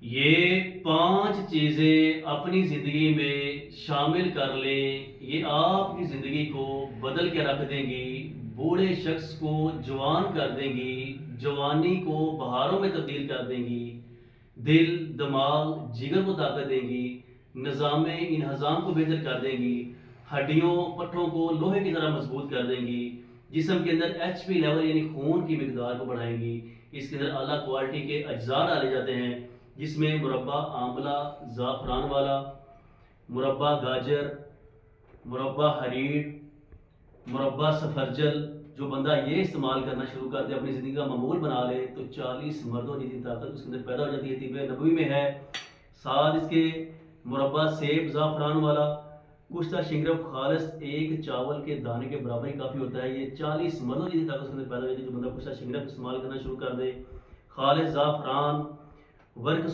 ये 5 चीज़ें अपनी ज़िंदगी में शामिल कर लें, ये आपकी ज़िंदगी को बदल के रख देंगी, बूढ़े शख्स को जवान कर देंगी, जवानी को बहारों में तब्दील कर देंगी, दिल, दिमाग, जिगर को ताकत देंगी, निज़ाम-ए-इंहज़ाम को बेहतर कर देंगी, हड्डियों, पट्ठों को लोहे की तरह मजबूत कर देंगी, जिस्म के अंदर एचपी लेवल यानी खून की मिकदार को बढ़ाएंगी। इसके अंदर आला क्वालिटी के अज्जा डाले जाते हैं, जिसमें मुरब्बा आंवला ज़ाफ़रान वाला, मुरब्बा गाजर, मुरब्बा हरीड़, मुरब्बा सफरजल। जो बंदा ये इस्तेमाल करना शुरू कर दे, अपनी ज़िंदगी का मामूल बना ले, तो 40 मर्दों जितनी ताकत उसके अंदर पैदा हो जाती है। तिब्बे नबवी में है। साथ इसके मुरब्बा सेब ज़ाफ़रान वाला, कुश्ता शिंगरफ खालिस एक चावल के दाने के बराबर ही काफ़ी होता है। ये 40 मर्दों जितनी ताकत उसके अंदर पैदा हो जाती है। जो बंदा कुश्ता शिंगरफ इस्तेमाल करना शुरू कर दे, खालिस ज़ाफ़रान वर्क